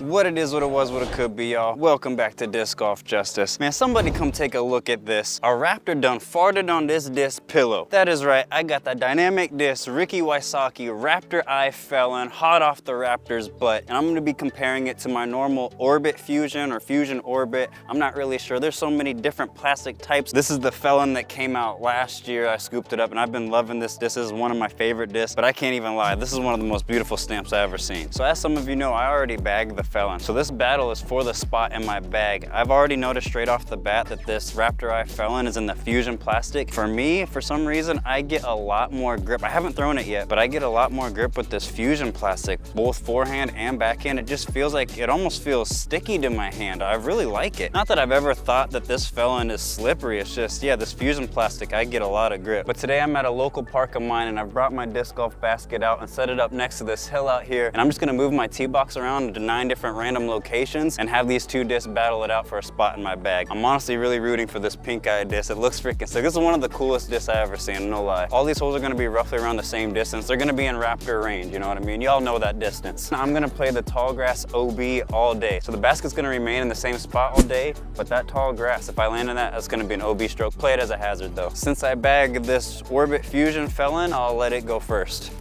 What it is, what it was, what it could be, y'all. Welcome back to Disc Golf Justice. Man, somebody come take a look at this. A Raptor done farted on this disc pillow. That is right, I got the dynamic disc Rycky Wysocki Raptor Felon hot off the Raptor's butt. And I'm gonna be comparing it to my normal Orbit Fuzion or Fuzion Orbit. I'm not really sure. There's so many different plastic types. This is the Felon that came out last year. I scooped it up and I've been loving this disc. This is one of my favorite discs, but I can't even lie. This is one of the most beautiful stamps I've ever seen. So as some of you know, I already bagged the Felon. So this battle is for the spot in my bag. I've already noticed straight off the bat that this Raptor Felon is in the Fuzion plastic. For me, for some reason, I get a lot more grip. I haven't thrown it yet, but I get a lot more grip with this Fuzion plastic, both forehand and backhand. It just feels like, it almost feels sticky to my hand. I really like it. Not that I've ever thought that this Felon is slippery. It's just, yeah, this Fuzion plastic, I get a lot of grip. But today I'm at a local park of mine and I've brought my disc golf basket out and set it up next to this hill out here. And I'm just gonna move my tee box around to 9 different random locations and have these two discs battle it out for a spot in my bag. I'm honestly really rooting for this pink eye disc. It looks freaking sick. This is one of the coolest discs I ever seen, no lie. All these holes are gonna be roughly around the same distance. They're gonna be in Raptor range, you know what I mean? Y'all know that distance. I'm gonna play the tall grass OB all day. So the basket's gonna remain in the same spot all day, but that tall grass, if I land in that, that's gonna be an OB stroke. Play it as a hazard though. Since I bagged this Orbit Fuzion Felon, I'll let it go first.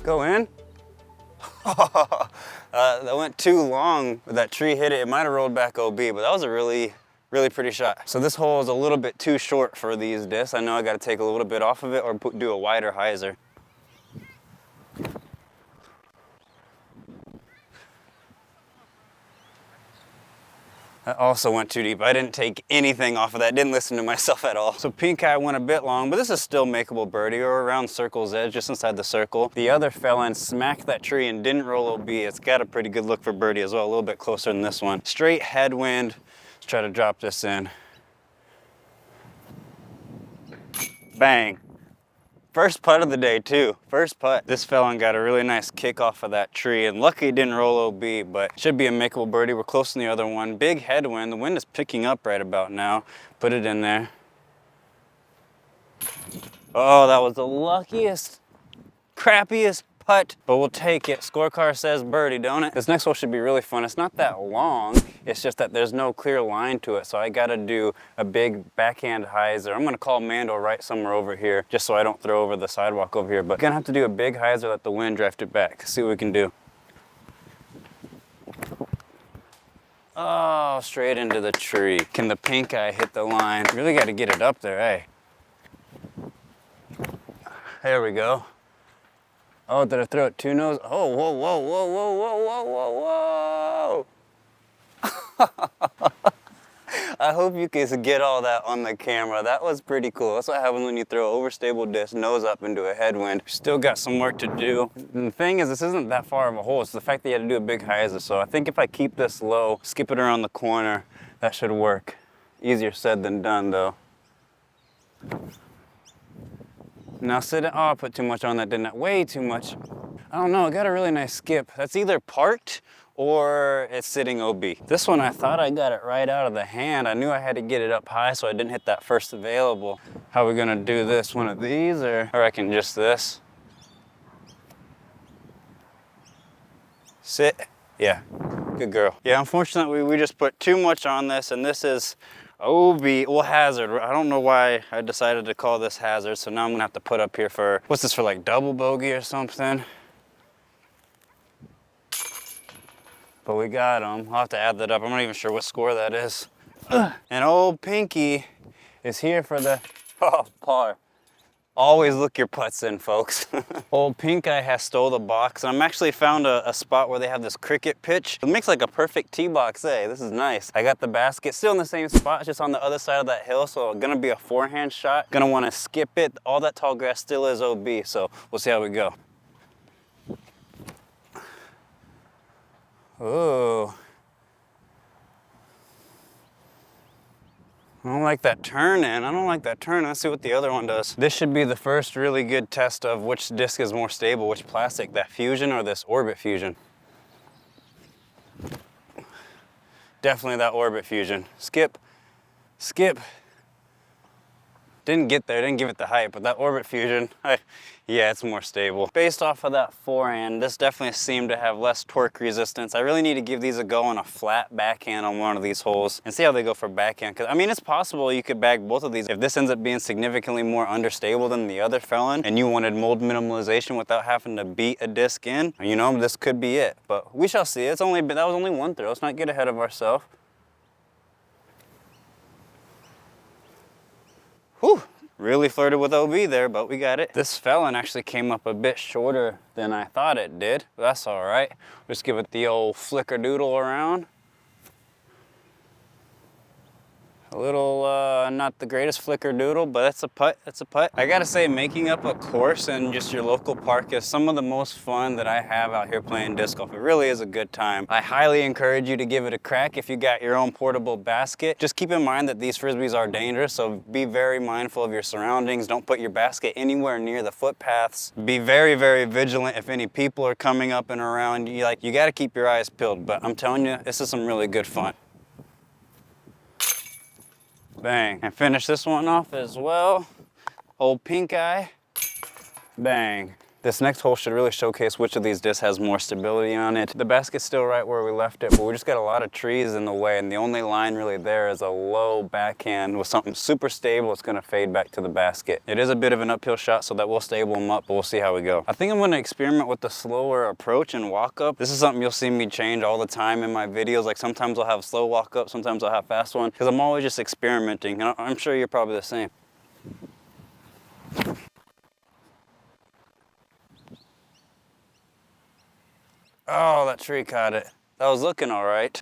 Go in. That went too long. That tree hit it. It might have rolled back OB, but that was a really pretty shot. So this hole is a little bit too short for these discs. I know I got to take a little bit off of it or do a wider hyzer. That also went too deep. I didn't take anything off of that. Didn't listen to myself at all. So pink eye went a bit long, but this is still makeable birdie or around circle's edge, just inside the circle. The other Felon smacked that tree and didn't roll OB. It's got a pretty good look for birdie as well, a little bit closer than this one. Straight headwind. Let's try to drop this in. Bang. First putt of the day too, first putt. This Felon got a really nice kick off of that tree and lucky it didn't roll OB, but should be a makeable birdie. We're close to the other one. Big headwind, the wind is picking up right about now. Put it in there. Oh, that was the luckiest, crappiest putt, but we'll take it. Scorecard says birdie, don't it? This next hole should be really fun. It's not that long. It's just that there's no clear line to it, so I gotta do a big backhand hyzer. I'm gonna call Mando right somewhere over here, just so I don't throw over the sidewalk over here, but gonna have to do a big hyzer, let the wind draft it back. See what we can do. Oh, straight into the tree. Can the pink eye hit the line? Really gotta get it up there, eh? There we go. Oh, did I throw it two nose? Oh, whoa, whoa, whoa, whoa, whoa, whoa, whoa, whoa. I hope you can get all that on the camera. That was pretty cool. That's what happens when you throw overstable disc nose up into a headwind. Still got some work to do. And the thing is, this isn't that far of a hole. It's the fact that you had to do a big hyzer. So I think if I keep this low, skip it around the corner, that should work. Easier said than done though. Now sit in, oh, I put too much on that, didn't I? Way too much. I don't know, I got a really nice skip. That's either parked or it's sitting OB. This one, I thought I got it right out of the hand. I knew I had to get it up high so I didn't hit that first available. How are we gonna do this? One of these or I reckon just this? Sit, yeah, good girl. Yeah, unfortunately, we just put too much on this and this is OB, well, hazard. I don't know why I decided to call this hazard, so now I'm gonna have to put up here for, what's this for, like double bogey or something? But we got him. I'll have to add that up. I'm not even sure what score that is. And old Pinky is here for the, oh, par. Always look your putts in, folks. Old pink eye has stole the box. And I'm actually found a spot where they have this cricket pitch. It makes like a perfect tee box, eh? This is nice. I got the basket still in the same spot, just on the other side of that hill. So gonna be a forehand shot. Gonna wanna skip it. All that tall grass still is OB, so we'll see how we go. Ooh. I don't like that turn in. I don't like that turn. Let's see what the other one does. This should be the first really good test of which disc is more stable, which plastic, that Fuzion or this Orbit Fuzion. Definitely that Orbit Fuzion. Skip, skip. Didn't get there, didn't give it the height, but that Orbit Fuzion, yeah, it's more stable. Based off of that forehand, this definitely seemed to have less torque resistance. I really need to give these a go on a flat backhand on one of these holes and see how they go for backhand. Because I mean, it's possible you could bag both of these. If this ends up being significantly more understable than the other Felon and you wanted mold minimalization without having to beat a disc in, you know, this could be it. But we shall see. That was only one throw. Let's not get ahead of ourselves. Whew, really flirted with OB there, but we got it. This Felon actually came up a bit shorter than I thought it did, but that's all right. Just give it the old flicker doodle around. A little, not the greatest flicker doodle, but it's a putt, it's a putt. I gotta say, making up a course in just your local park is some of the most fun that I have out here playing disc golf. It really is a good time. I highly encourage you to give it a crack if you got your own portable basket. Just keep in mind that these Frisbees are dangerous, so be very mindful of your surroundings. Don't put your basket anywhere near the footpaths. Be very, very vigilant if any people are coming up and around you. Like, you gotta keep your eyes peeled, but I'm telling you, this is some really good fun. Bang. And finish this one off as well. Old pink eye. Bang. This next hole should really showcase which of these discs has more stability on it. The basket's still right where we left it, but we just got a lot of trees in the way, and the only line really there is a low backhand with something super stable. It's gonna fade back to the basket. It is a bit of an uphill shot, so that will stable them up, but we'll see how we go. I think I'm gonna experiment with the slower approach and walk up. This is something you'll see me change all the time in my videos. Like sometimes I'll have slow walk up, sometimes I'll have fast one, because I'm always just experimenting, and I'm sure you're probably the same. Oh, that tree caught it. That was looking all right.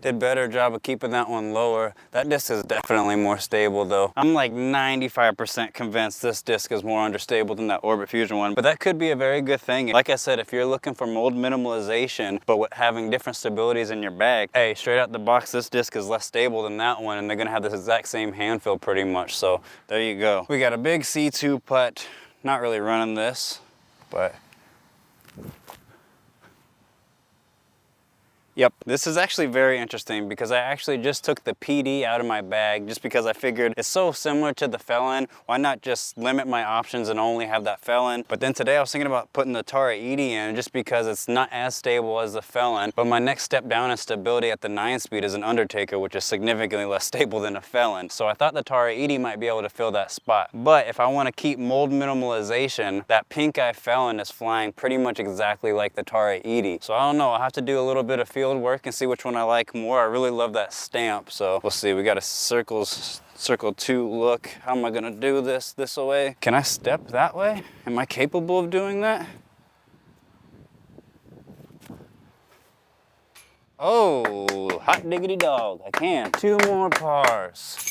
Did better job of keeping that one lower. That disc is definitely more stable though. I'm like 95% convinced this disc is more understable than that Orbit Fuzion one, but that could be a very good thing. Like I said, if you're looking for mold minimalization, but with having different stabilities in your bag, hey, straight out the box, this disc is less stable than that one, and they're gonna have this exact same hand feel pretty much. So there you go. We got a big C2 putt. Not really running this, but yep, this is actually very interesting because I actually just took the PD out of my bag just because I figured it's so similar to the Felon. Why not just limit my options and only have that Felon? But then today I was thinking about putting the Tara Edie in just because it's not as stable as the Felon. But my next step down in stability at the 9-speed is an Undertaker, which is significantly less stable than a Felon. So I thought the Tara Edie might be able to fill that spot. But if I want to keep mold minimalization, that pink eye Felon is flying pretty much exactly like the Tara Edie. So I don't know, I'll have to do a little bit of field work and see which one I like more. I really love that stamp, so we'll see. We got a circle 2 look. How am I gonna do this way? Can I step that way? Am I capable of doing that? Oh, hot diggity dog, I can. 2 more pars.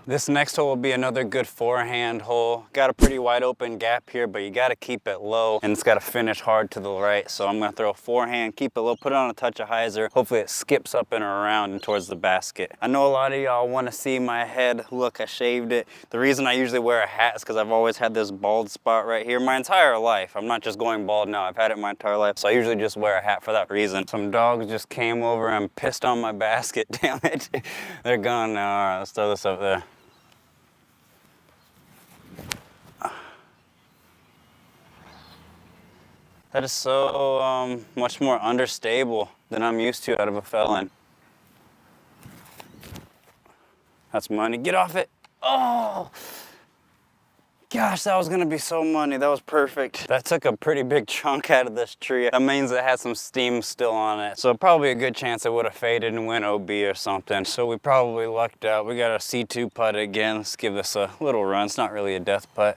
This next hole will be another good forehand hole. Got a pretty wide open gap here, but you gotta keep it low and it's gotta finish hard to the right. So I'm gonna throw a forehand, keep it low, put it on a touch of hyzer. Hopefully it skips up and around and towards the basket. I know a lot of y'all wanna see my head. Look, I shaved it. The reason I usually wear a hat is because I've always had this bald spot right here my entire life. I'm not just going bald now, I've had it my entire life. So I usually just wear a hat for that reason. Some dogs just came over and pissed on my basket, damn it. They're gone now. All right, let's throw this up there. That is so much more understable than I'm used to out of a Felon. That's money. Get off it. Oh! Gosh, that was gonna be so money. That was perfect. That took a pretty big chunk out of this tree. That means it had some steam still on it. So probably a good chance it would have faded and went OB or something. So we probably lucked out. We got a C2 putt again. Let's give this a little run. It's not really a death putt.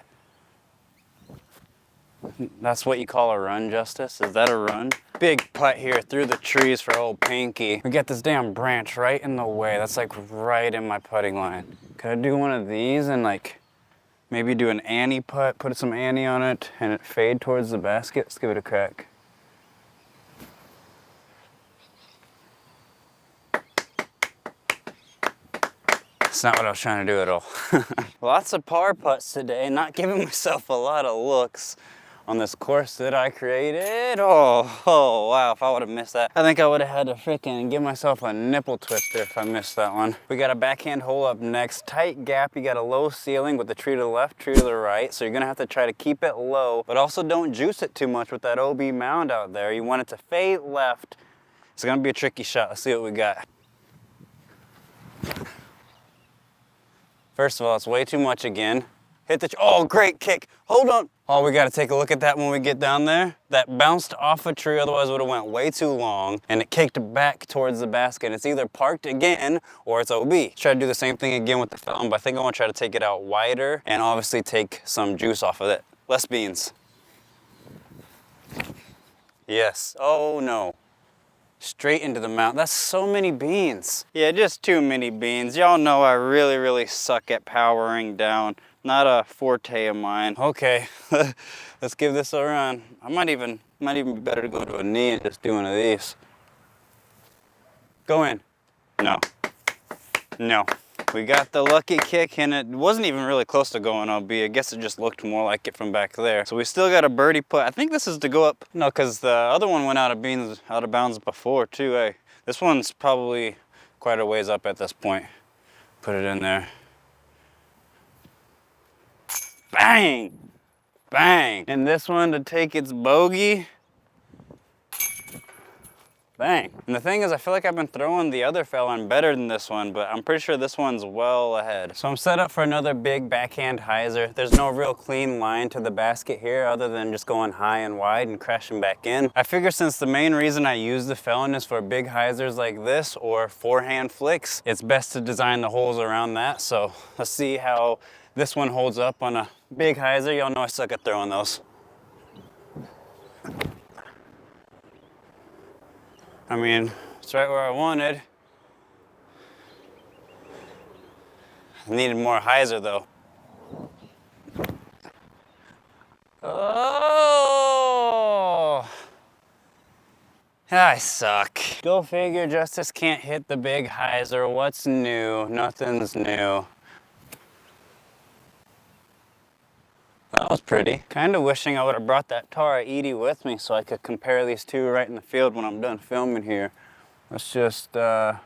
That's what you call a run, Justice? Is that a run? Big putt here through the trees for old Pinky. We got this damn branch right in the way. That's like right in my putting line. Could I do one of these and like maybe do an Annie putt, put some Annie on it and it fade towards the basket? Let's give it a crack. That's not what I was trying to do at all. Lots of par putts today, not giving myself a lot of looks. on this course that I created. Oh wow, if I would have missed that, I think I would have had to freaking give myself a nipple twister if I missed that one. We got a backhand hole up next. Tight gap, you got a low ceiling with the tree to the left, tree to the right. So you're gonna have to try to keep it low, but also don't juice it too much with that OB mound out there. You want it to fade left. It's gonna be a tricky shot. Let's see what we got. First of all, it's way too much again. Hit the, oh, great kick. Hold on. Oh, we got to take a look at that when we get down there. That bounced off a tree, otherwise it would have went way too long, and it kicked back towards the basket. It's either parked again or it's OB. Try to do the same thing again with the Felon, but I think I want to try to take it out wider and obviously take some juice off of it. Less beans. Yes. Oh, no. Straight into the mount. That's so many beans. Yeah, just too many beans. Y'all know I really suck at powering down. Not a forte of mine. Okay, let's give this a run. I might even be better to go to a knee and just do one of these. Go in. No. No. We got the lucky kick, and it wasn't even really close to going OB. I guess it just looked more like it from back there. So we still got a birdie putt. I think this is to go up. No, because the other one went out of bounds before too. Hey, this one's probably quite a ways up at this point. Put it in there. Bang! Bang! And this one to take its bogey. Bang. And the thing is, I feel like I've been throwing the other Felon better than this one, but I'm pretty sure this one's well ahead. So I'm set up for another big backhand hyzer. There's no real clean line to the basket here other than just going high and wide and crashing back in. I figure since the main reason I use the Felon is for big hyzers like this or forehand flicks, it's best to design the holes around that. So let's see how this one holds up on a big hyzer. Y'all know I suck at throwing those. I mean, it's right where I wanted. I needed more hyzer though. Oh! I suck. Go figure, Justice can't hit the big hyzer. What's new? Nothing's new. That was pretty. Kind of wishing I would have brought that Tara Edie with me so I could compare these two right in the field when I'm done filming here. Let's just, yeah,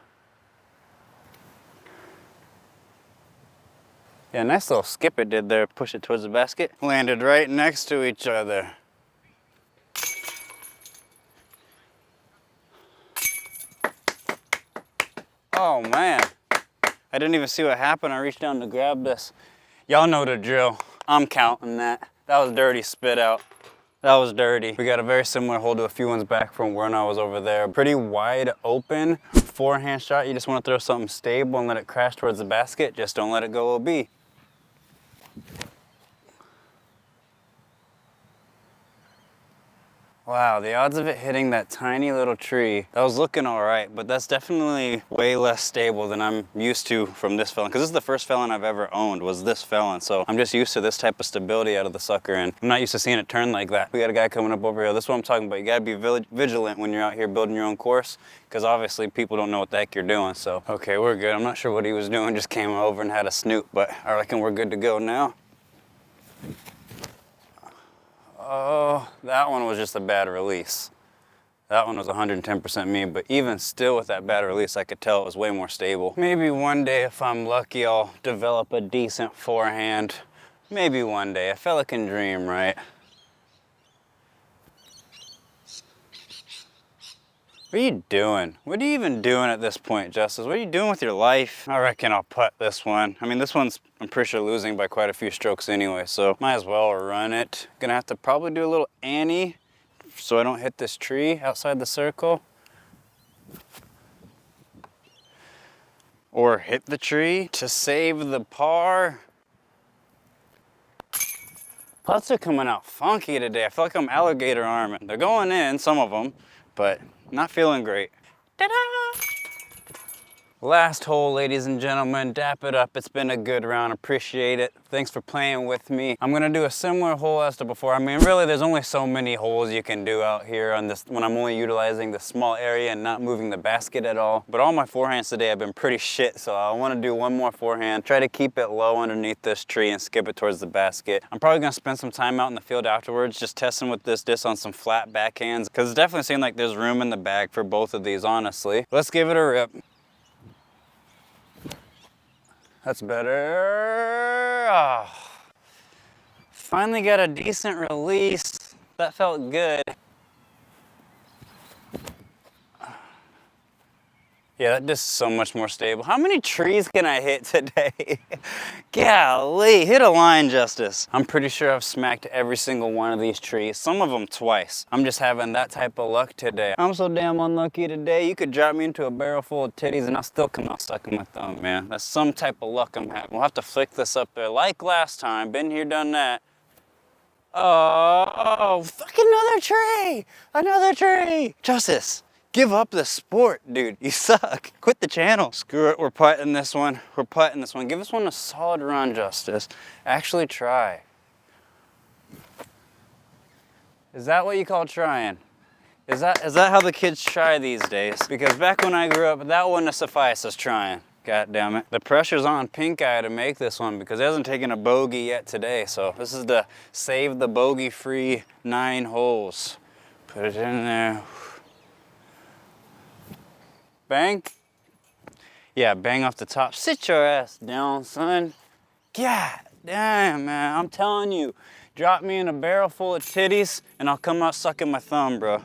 nice little skip it did there. Push it towards the basket. Landed right next to each other. Oh man. I didn't even see what happened. I reached down to grab this. Y'all know the drill. I'm counting that. That was dirty spit out. That was dirty. We got a very similar hole to a few ones back from when I was over there. Pretty wide open forehand shot. You just want to throw something stable and let it crash towards the basket. Just don't let it go OB. Wow, the odds of it hitting that tiny little tree, that was looking all right, but that's definitely way less stable than I'm used to from this Felon, because this is the first Felon I've ever owned, was this Felon, so I'm just used to this type of stability out of the sucker, and I'm not used to seeing it turn like that. We got a guy coming up over here. This is what I'm talking about. You gotta be vigilant when you're out here building your own course, because obviously people don't know what the heck you're doing, so. Okay, we're good. I'm not sure what he was doing, just came over and had a snoop, but I reckon we're good to go now. Oh, that one was just a bad release. That one was 110% me, but even still with that bad release, I could tell it was way more stable. Maybe one day if I'm lucky, I'll develop a decent forehand. Maybe one day. A fella can dream, right? What are you doing? What are you even doing at this point, Justice? What are you doing with your life? I reckon I'll putt this one. I mean, this one's, I'm pretty sure, losing by quite a few strokes anyway, so might as well run it. Gonna have to probably do a little Annie so I don't hit this tree outside the circle. Or hit the tree to save the par. Putts are coming out funky today. I feel like I'm alligator arming. They're going in, some of them, but not feeling great. Ta-da! Last hole, ladies and gentlemen, dap it up. It's been a good round, appreciate it. Thanks for playing with me. I'm gonna do a similar hole as to before. I mean, really, there's only so many holes you can do out here on this when I'm only utilizing the small area and not moving the basket at all. But all my forehands today have been pretty shit, so I wanna do one more forehand, try to keep it low underneath this tree and skip it towards the basket. I'm probably gonna spend some time out in the field afterwards, just testing with this disc on some flat backhands, because it definitely seems like there's room in the bag for both of these, honestly. Let's give it a rip. That's better. Oh. Finally got a decent release. That felt good. Yeah, that disc is so much more stable. How many trees can I hit today? Golly, hit a line, Justice. I'm pretty sure I've smacked every single one of these trees, some of them twice. I'm just having that type of luck today. I'm so damn unlucky today. You could drop me into a barrel full of titties and I'll still come out sucking my thumb, man. That's some type of luck I'm having. We'll have to flick this up there like last time. Been here, done that. Oh, fuck, another tree! Another tree! Justice. Give up the sport, dude. You suck. Quit the channel. Screw it. We're putting this one. We're putting this one. Give this one a solid run, Justice. Actually try. Is that what you call trying? Is that how the kids try these days? Because back when I grew up, that wouldn't have sufficed as trying. God damn it. The pressure's on Pink Eye to make this one because it hasn't taken a bogey yet today. So this is the save the bogey-free 9 holes. Put it in there. Bang. Yeah, bang off the top. Sit your ass down, son. God damn, man. I'm telling you, drop me in a barrel full of titties and I'll come out sucking my thumb, bro.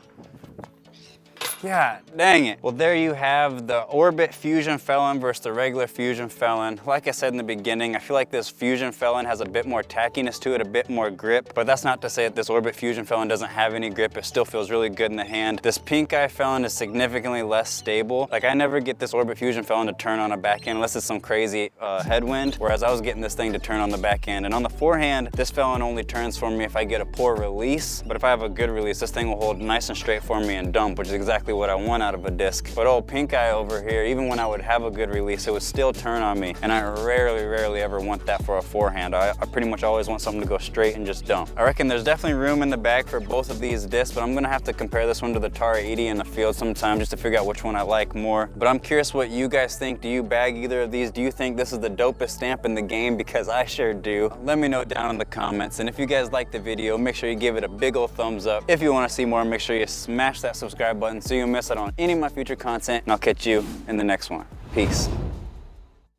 God dang it. Well, there you have the Orbit Fuzion Felon versus the regular Fuzion Felon. Like I said in the beginning, I feel like this Fuzion Felon has a bit more tackiness to it, a bit more grip, but that's not to say that this Orbit Fuzion Felon doesn't have any grip. It still feels really good in the hand. This Pink Eye Felon is significantly less stable. Like, I never get this Orbit Fuzion Felon to turn on a backhand unless it's some crazy headwind, whereas I was getting this thing to turn on the backhand. And on the forehand, this Felon only turns for me if I get a poor release, but if I have a good release, this thing will hold nice and straight for me and dump, which is exactly what I want out of a disc. But old Pink Eye over here, even when I would have a good release, it would still turn on me. And I rarely ever want that for a forehand. I pretty much always want something to go straight and just dump. I reckon there's definitely room in the bag for both of these discs, but I'm gonna have to compare this one to the Tara 80 in the field sometime just to figure out which one I like more. But I'm curious what you guys think. Do you bag either of these? Do you think this is the dopest stamp in the game? Because I sure do. Let me know down in the comments. And if you guys like the video, make sure you give it a big old thumbs up. If you wanna see more, make sure you smash that subscribe button so you don't miss out on any of my future content, and I'll catch you in the next one. Peace.